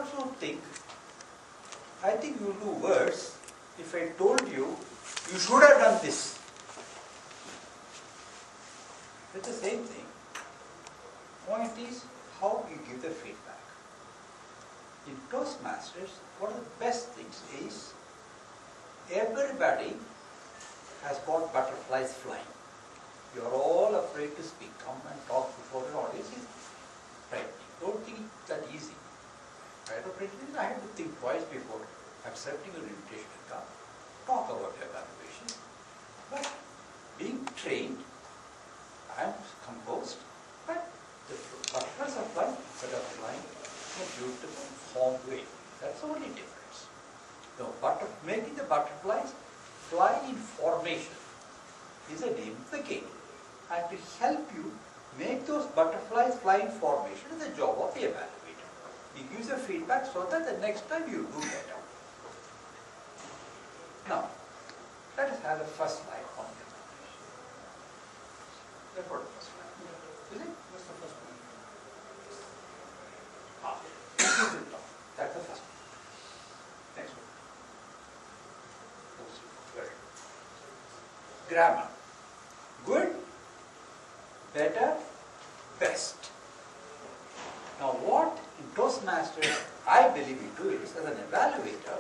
also think, I think you will do worse if I told you, you should have done this. It's the same thing. Point is how you give the feedback. In Toastmasters, one of the best things is everybody has got butterflies flying. You are all afraid to speak. Come and talk before an audience is frightening. Don't think it's that easy. I had to think twice before accepting an invitation to come, talk about evaluation. But being trained, I am composed, but the butterflies are flying, but are flying in a beautiful formed way. That's the only difference. Making the butterflies fly in formation is the name of the game. And to help you make those butterflies fly in formation is the job of the evaluator. He gives you feedback so that the next time you do better. Now, let us have the first slide on the evaluation. Let's go to the first slide. Is it? What's the first one? That's the first one. Next one. Very good. Grammar. Good, better, best. Now what in Toastmasters I believe we do is, as an evaluator,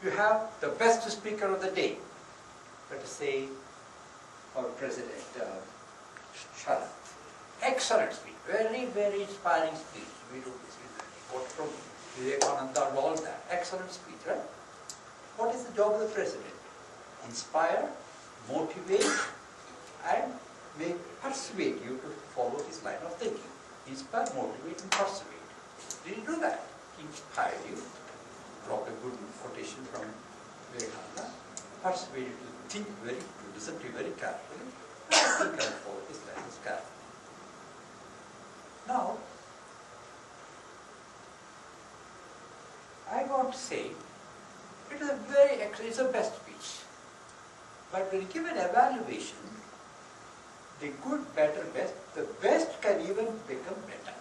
you have the best speaker of the day. Let us say our President, Sharat. Excellent speech, very, very inspiring speech. We do this, we quote from Vivekananda and all that. Excellent speech, right? What is the job of the President? Inspire, motivate, and persuade you to follow his line of thinking. Inspire, motivate, and persuade. Did he do that? He inspired you, drop a good quotation from Vivekananda, persuade you to think to listen to you very carefully, and think and follow his lines carefully. Now, I want to say, it is it's a best speech. But when you give an evaluation, the good, better, best, the best can even become better.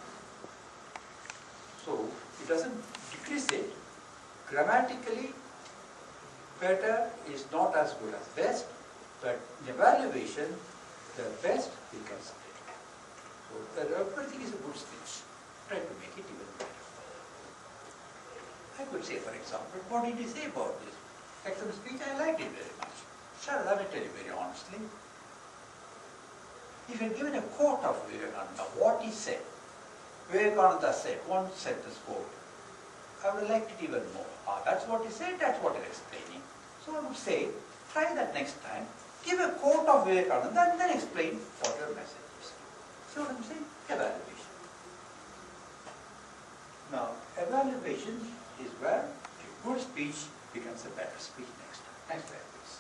So, it doesn't decrease it. Grammatically, better is not as good as best, but in evaluation, the best becomes better. So, everything is a good speech. Try to make it even better. I could say, for example, what did he say about this? Excellent speech, I liked it very much. Sir, let me tell you very honestly. If you had given a quote of Vivekananda, what he said, Vivekananda said, one sentence quote, I would have liked it even more. That's what he said, that's what he's explaining. So I would say, try that next time, give a quote of Vivekananda and then explain what your message is. So what I'm saying? Evaluation. Now, evaluation is where a good speech becomes a better speech next time. Next slide, please.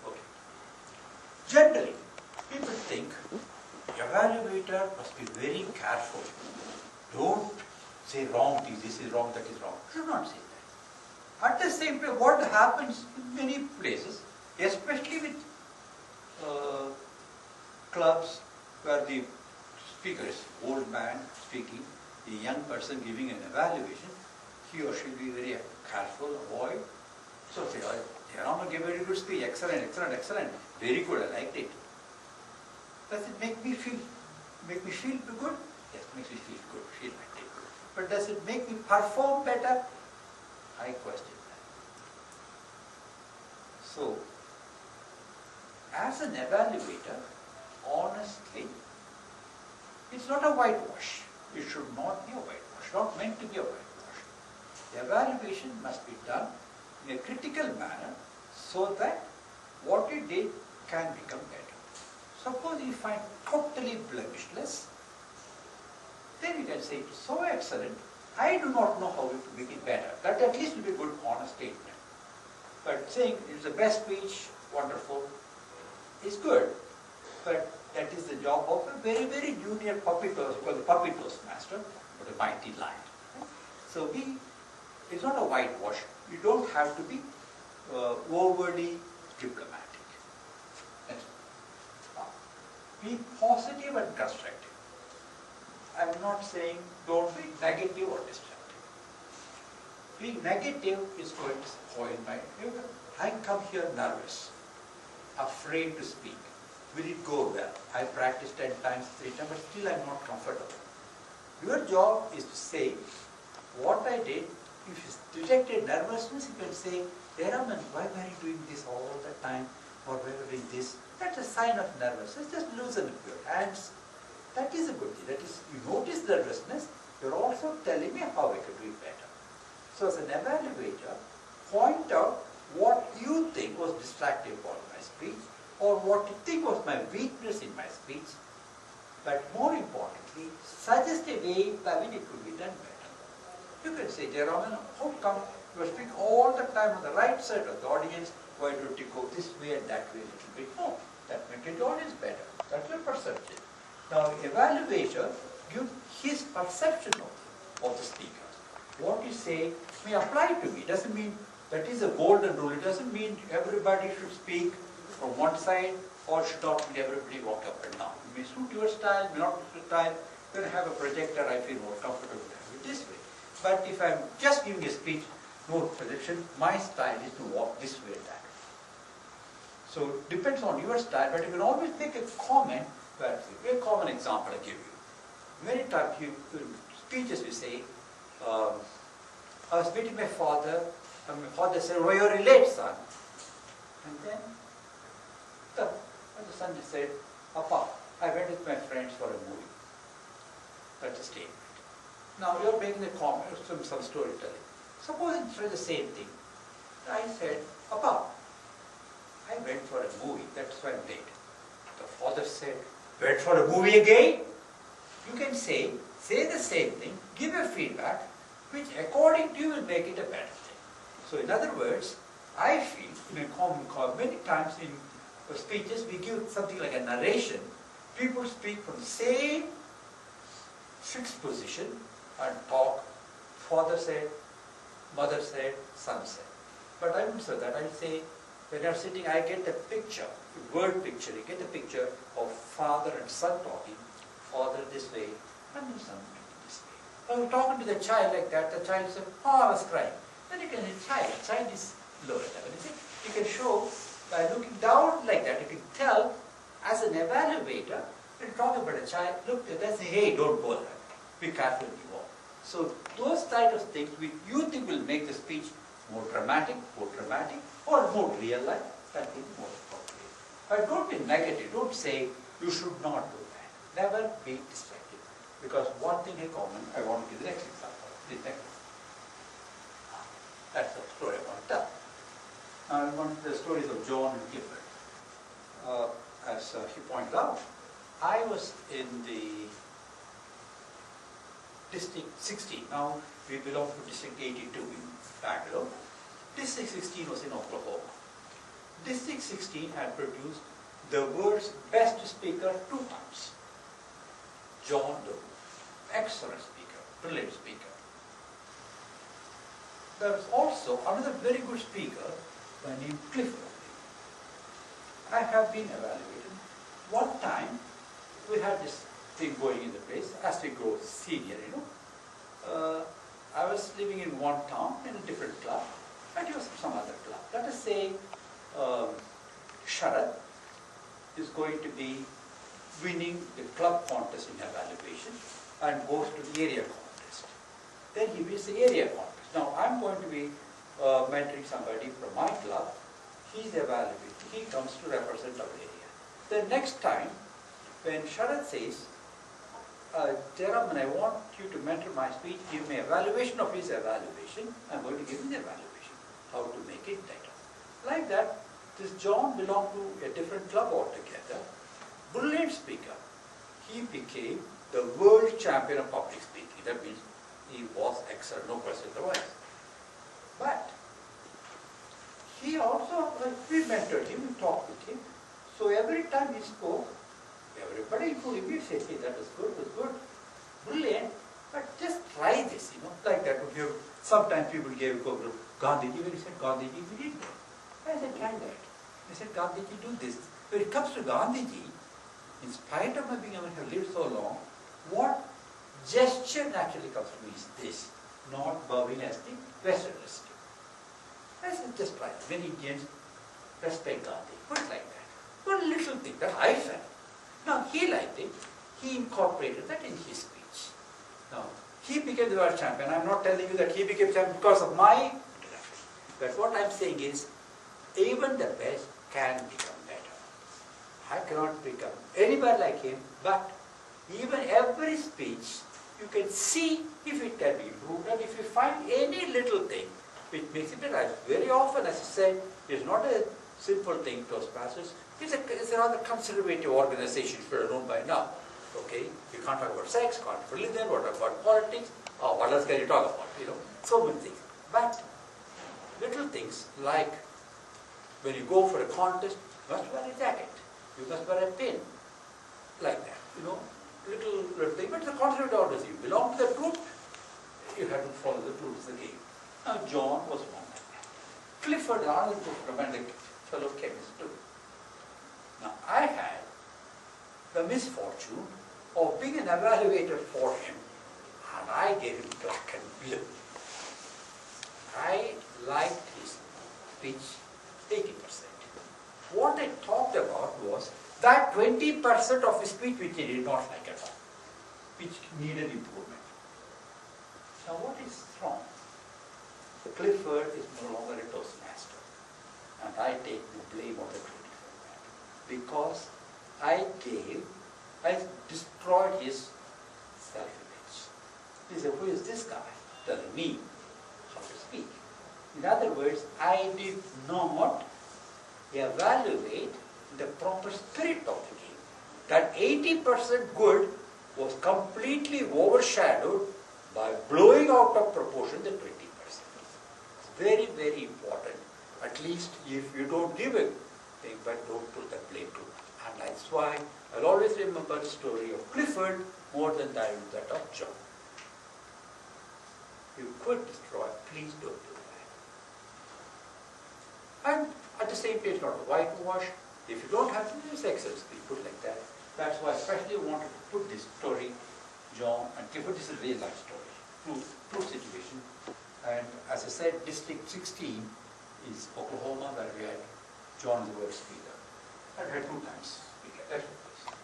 Okay. Generally, people think evaluator must be very careful. Don't say wrong things, this is wrong, that is wrong. You should not say that. At the same time, what happens in many places, especially with clubs where the speaker is old man speaking, the young person giving an evaluation, he or she will be very careful, avoid. So say, Jayram gave a very good speech, excellent, excellent, excellent, very good, I liked it. Does it make me feel good? Yes, makes me feel good, feel like it. But does it make me perform better? I question that. So, as an evaluator, honestly, it's not a whitewash. It should not be a whitewash, not meant to be a whitewash. The evaluation must be done in a critical manner so that what you did can become better. Suppose you find totally blemishless, then you can say it's so excellent, I do not know how to make it better. That at least will be a good, honest statement. But saying it's the best speech, wonderful, is good. But that is the job of a very, very junior puppy toast, called the puppy toast master, but a mighty lion. So it's not a whitewash. You don't have to be overly diplomatic. Be positive and constructive. I'm not saying don't be negative or destructive. Being negative is going to spoil my... I come here nervous, afraid to speak. Will it go well? I practiced 10 times, 3 times, but still I'm not comfortable. Your job is to say, what I did, if you detected nervousness, you can say, Jayram, why were you doing this all the time? Or why were you doing this? That's a sign of nervousness. Just loosen up your hands. That is a good thing. That is, you notice nervousness, you're also telling me how I could do it better. So as an evaluator, point out what you think was distracting about my speech, or what you think was my weakness in my speech, but more importantly, suggest a way by which it could be done better. You can say, Jayram, how come you are speaking all the time on the right side of the audience, why don't you go this way and that way a little bit more? That makes the audience better. That's your perception. Now, evaluator gives his perception of the speaker. What you say may apply to me. Doesn't mean that is a golden rule. It doesn't mean everybody should speak from one side or should not let everybody walk up and down. It may suit your style, may not suit your style. When I have a projector, I feel more comfortable to have it this way. But if I'm just giving a speech, no projection, my style is to walk this way and that way. So it depends on your style, but you can always make a comment. But a very common example I give you. Many times in speeches we say, I was meeting my father, and my father said, "Oh, you're late, son." And then the son said, "Papa, I went with my friends for a movie." That's a statement. Now you're making a comment, some storytelling. Suppose it's the same thing. I said, "Papa, I went for a movie, that's why I'm late." The father said, "Went for a movie again?" You can say the same thing, give a feedback, which according to you will make it a better thing. So in other words, I feel in a common call, many times in speeches we give something like a narration. People speak from the same fixed position and talk. Father said, mother said, son said. But I wouldn't say that. I'll say, when you're sitting, I get the picture, the word picture. You get the picture of father and son talking. Father this way, and the son this way. When you're talking to the child like that, the child said, "Oh, I was crying." Then you can say, child is lower level. You can show, by looking down like that, you can tell, as an evaluator, when you talk about a child, look at that, say, "Hey, don't go there. Be careful when you walk." So those type of things which you think will make the speech more dramatic, or more real life, that will be more appropriate. But don't be negative. Don't say, "You should not do that." Never be distracted. Because one thing in common, I want to give the next example. That's the story I want to tell. Now I want the stories of John and Clifford. As he pointed out, I was in the District 16. Now we belong to District 82 in Bangalore. District 16 was in Oklahoma. District 16 had produced the world's best speaker 2 times. John Doe, excellent speaker, brilliant speaker. There was also another very good speaker by name Clifford. I have been evaluated. One time, we had this thing going in the place, as we grow senior, I was living in one town, in a different club, and he was some other club. Let us say, Sharad is going to be winning the club contest in evaluation and goes to the area contest. Then he wins the area contest. Now I'm going to be mentoring somebody from my club. He's evaluating. He comes to represent our area. The next time, when Sharad says, "Jayram, I want you to mentor my speech, give me evaluation of his evaluation," I'm going to give him the evaluation, how to make it better. Like that, this John belonged to a different club altogether. Brilliant speaker. He became the world champion of public speaking. That means he was excellent, no question otherwise. But he also, we mentored him, we talked with him. So every time he spoke, everybody including me said, "Hey, that was good, brilliant, but just try this, like that." Sometimes people gave a quote, Gandhiji, when he said Gandhiji, we did that. I said, "Try that." He said, "Gandhiji, do this." When it comes to Gandhiji, in spite of my being able to live so long, what gesture naturally comes to me is this, not bowing as the Westerners do. This is just right. Many Indians respect Gandhi. Put it like that. One little thing that I felt. Now, he liked it. He incorporated that in his speech. Now, he became the world champion. I'm not telling you that he became champion because of my intellect. But what I'm saying is, even the best can become better. I cannot become anybody like him, but even every speech, you can see if it can be improved, and if you find any little thing which makes it better. Very often, as I said, it's not a simple thing, Toastmasters. It's a rather conservative organization, if you're known by now. Okay? You can't talk about sex, can't talk about religion, what about politics, or what else can you talk about? You know, so many things. But little things like when you go for a contest, you must wear a jacket, you must wear a pin, like that. You know, little thing. But the conservative orders, you belong to the troop, you have to follow the rules of the game. Now, John was one like that. Clifford, another romantic fellow chemist too. Now, I had the misfortune of being an evaluator for him, and I gave him black and blue. I liked his speech 80%. What I talked about was that 20% of his speech which he did not like at all, which needed improvement. Now, what is wrong? Clifford is no longer a Toastmaster, and I take the blame of the critic for that, because I destroyed his self-image. He said, who is this guy telling me how to speak? In other words, I did not evaluate the proper spirit of the game. That 80% good was completely overshadowed by blowing out of proportion the 20%. It's very, very important. At least if you don't give a thing, but don't put the blame to it. And that's why I'll always remember the story of Clifford more than that of John. You could destroy, please don't do that. And at the same time, not a whitewash. If you don't have to use excess, we put like that. That's why I especially wanted to put this story, John and Clifford. This is a real life story, true situation. And as I said, District 16 is Oklahoma, where we had John the world speaker. I had 2 times speaker. That's what.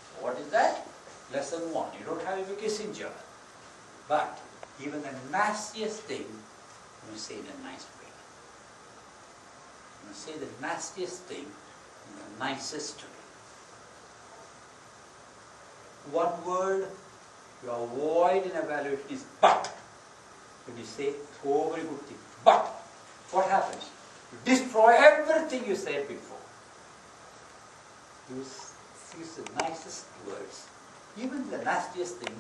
So what is that? Lesson 1. You don't have a Kissinger, but even the nastiest thing, you say in a nice way. You say the nastiest thing in the nicest way. One word you avoid in evaluation is but. When you say so very good thing, but what happens? You destroy everything you said before. Use the nicest words. Even the nastiest thing